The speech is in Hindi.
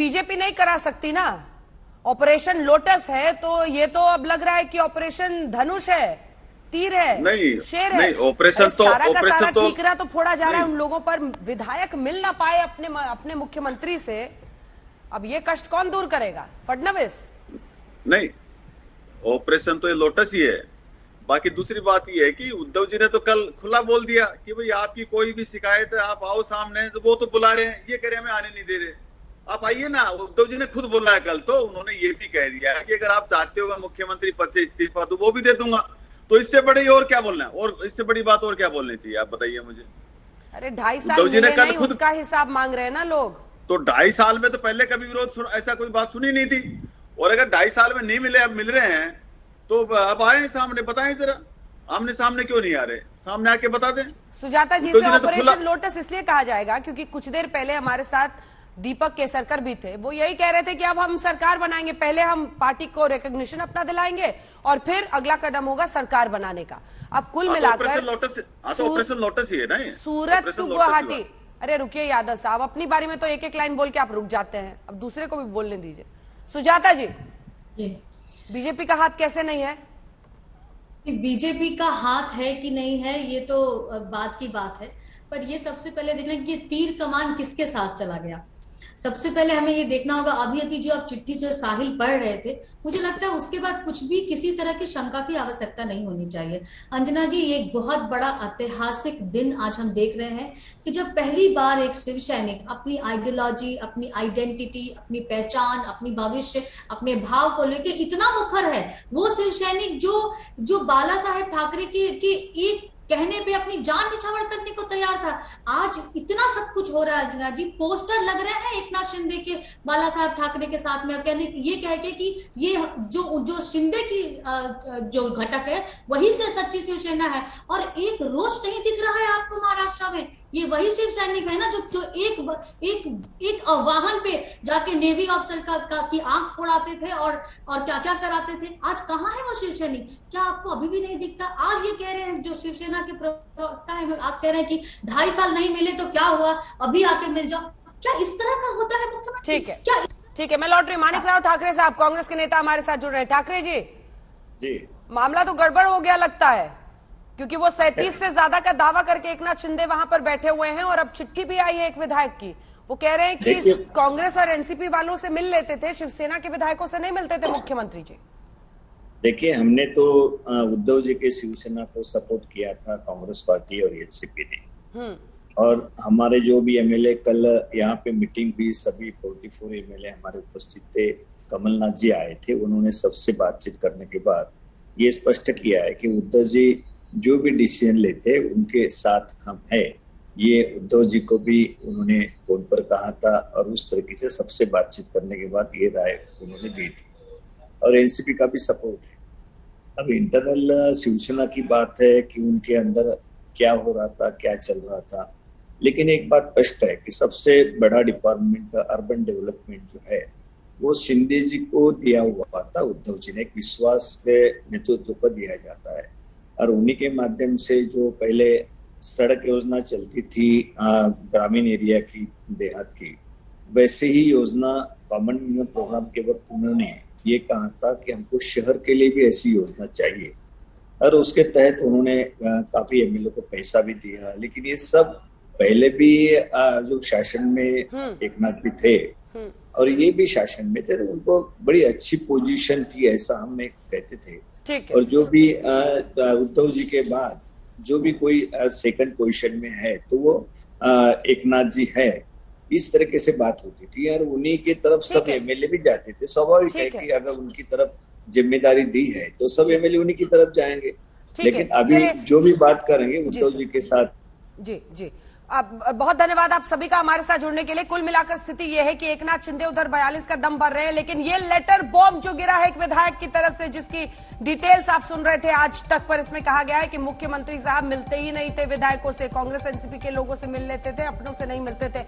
बीजेपी नहीं करा सकती ना। ऑपरेशन लोटस है तो ये तो अब लग रहा है कि ऑपरेशन धनुष है, तीर है, नहीं, शेर नहीं, है। ऑपरेशन तो सारा का ऑपरेशन सारा तो ठीकरा तो फोड़ा जा रहा है नहीं, उन लोगों पर। विधायक मिल ना पाए अपने मुख्यमंत्री से, अब ये कष्ट कौन दूर करेगा? फडणवीस? नहीं, ऑपरेशन तो ये लोटस ही है। बाकी दूसरी बात ये है कि उद्धव जी ने तो कल खुला बोल दिया कि भाई आपकी कोई भी शिकायत है आप आओ सामने, तो वो तो बुला रहे हैं, ये कह रहे हमें आने नहीं दे रहे, आप आइए ना। उद्धव जी ने खुद बोला है कल, तो उन्होंने ये भी कह दिया है कि अगर आप चाहते हो मुख्यमंत्री पद से इस्तीफा तो वो भी दे दूंगा। तो इससे बड़ी और क्या बोलना है, और इससे बड़ी बात और क्या बोलनी चाहिए, आप बताइए मुझे। अरे 2.5 साल मिले नहीं, उसका हिसाब मांग रहे हैं ना लोग। तो 2.5 साल में तो पहले कभी विरोध ऐसा कोई बात सुनी नहीं थी, और अगर 2.5 साल में नहीं मिले, अब मिल रहे हैं, तो अब आए सामने, बताएं जरा। आमने सामने क्यों नहीं आ रहे, सामने आके बता दें। सुजाता जी से ऑपरेशन लोटस इसलिए कहा जाएगा क्योंकि कुछ देर पहले हमारे साथ दीपक केसरकर भी थे, वो यही कह रहे थे कि अब हम सरकार बनाएंगे, पहले हम पार्टी को रिकॉग्निशन अपना दिलाएंगे और फिर अगला कदम होगा सरकार बनाने का। अब कुल मिलाकर ऑपरेशन लोटस ही है ना ये। सूरत टू गुवाहाटी। अरे रुकिए यादव साहब, अपनी बारी में तो एक एक लाइन बोल के आप रुक जाते हैं, अब दूसरे को भी बोलने दीजिए। सुजाता जी, बीजेपी का हाथ कैसे नहीं है? बीजेपी का हाथ है कि नहीं है ये तो बात की बात है, पर ये सबसे पहले देखना कि तीर कमान किसके साथ चला गया। सबसे पहले हमें ये देखना होगा, अभी अभी जो आप चिट्ठी जो साहिल पढ़ रहे थे, मुझे लगता है उसके बाद कुछ भी किसी तरह की शंका की आवश्यकता नहीं होनी चाहिए। अंजना जी, ये एक बहुत बड़ा ऐतिहासिक दिन आज हम देख रहे हैं कि जब पहली बार एक शिव सैनिक अपनी आइडियोलॉजी, अपनी आइडेंटिटी, अपनी पहचान, अपनी भविष्य, अपने भाव को लेके इतना मुखर है, वो शिव सैनिक जो बाला साहेब ठाकरे के एक कहने पे अपनी जान निछावर करने को तैयार था। आज इतना सब कुछ हो रहा है अंजना जी, पोस्टर लग रहे हैं एकनाथ शिंदे के बाला साहेब ठाकरे के साथ में, कहने ये कह के कि ये जो शिंदे की जो घटक है वही से सच्ची शिवसेना है। और एक रोष नहीं दिख रहा है आपको महाराष्ट्र में, ये वही शिव सैनिक है ना जो एक वाहन पे जाके नेवी ऑफिसर की आंख फोड़ाते थे और क्या क्या कराते थे। आज कहाँ है वो शिव सैनिक? क्या आपको अभी भी नहीं दिखता? आज ये कह रहे हैं जो शिवसेना के प्रवक्ता है, आप कह रहे हैं कि 2.5 साल नहीं मिले तो क्या हुआ, अभी आके मिल जाओ। क्या इस तरह का होता है मुख्यमंत्री? ठीक है, क्या ठीक है, मैं लौट रही। माणिकराव ठाकरे साहब, कांग्रेस के नेता हमारे साथ जुड़ रहे हैं। ठाकरे जी, मामला तो गड़बड़ हो गया लगता है, क्योंकि वो 37 से ज्यादा का दावा करके एकनाथ शिंदे वहां पर बैठे हुए हैं और अब चिट्ठी भी आई है एक विधायक की। वो कह रहे हैं कि कांग्रेस और एनसीपी वालों से मिल लेते थे, शिवसेना के विधायकों से नहीं मिलते थे मुख्यमंत्री जी। देखिए, हमने तो उद्धव जी के शिवसेना को सपोर्ट किया था, कांग्रेस पार्टी और एनसीपी ने, और हमारे जो भी एमएलए कल यहाँ पे मीटिंग हुई, सभी 44 एमएलए हमारे उपस्थित थे। कमलनाथ जी आए थे, उन्होंने सबसे बातचीत करने के बाद ये स्पष्ट किया है कि उद्धव जी जो भी डिसीजन लेते उनके साथ हम है। ये उद्धव जी को भी उन्होंने फोन पर कहा था और उस तरीके से सबसे बातचीत करने के बाद ये राय उन्होंने दी थी, और एनसीपी का भी सपोर्ट है। अब इंटरनल शिवसेना की बात है कि उनके अंदर क्या हो रहा था, क्या चल रहा था, लेकिन एक बात स्पष्ट है कि सबसे बड़ा डिपार्टमेंट अर्बन डेवलपमेंट जो है वो शिंदे जी को दिया हुआ था। उद्धव जी ने एक विश्वास के नेतृत्व पर दिया जाता है, और उन्हीं के माध्यम से जो पहले सड़क योजना चलती थी ग्रामीण एरिया की, देहात की, वैसे ही योजना कॉमन मिनिमम प्रोग्राम के वक्त उन्होंने ये कहा था कि हमको शहर के लिए भी ऐसी योजना चाहिए, और उसके तहत उन्होंने काफी एमएलए को पैसा भी दिया। लेकिन ये सब पहले भी जो शासन में एकनाथ जी थे और ये भी शासन में थे, तो उनको बड़ी अच्छी पोजीशन थी, ऐसा हम कहते थे। और जो भी उद्धव जी के बाद जो भी कोई सेकंड पोजीशन में है तो वो एकनाथ जी है, इस तरीके से बात होती थी, और उन्हीं की तरफ सब एमएलए भी जाते थे। स्वाभाविक है कि अगर उनकी तरफ जिम्मेदारी दी है तो सब एमएलए उन्हीं की तरफ जाएंगे। लेकिन अभी जो भी बात करेंगे उद्धव जी के साथ। जी अब बहुत धन्यवाद आप सभी का हमारे साथ जुड़ने के लिए। कुल मिलाकर स्थिति यह है कि एकनाथ शिंदे उधर 42 का दम भर रहे हैं, लेकिन ये लेटर बॉम्ब जो गिरा है एक विधायक की तरफ से, जिसकी डिटेल्स आप सुन रहे थे आज तक, पर इसमें कहा गया है कि मुख्यमंत्री साहब मिलते ही नहीं थे विधायकों से, कांग्रेस एनसीपी के लोगों से मिल लेते थे, अपनों से नहीं मिलते थे।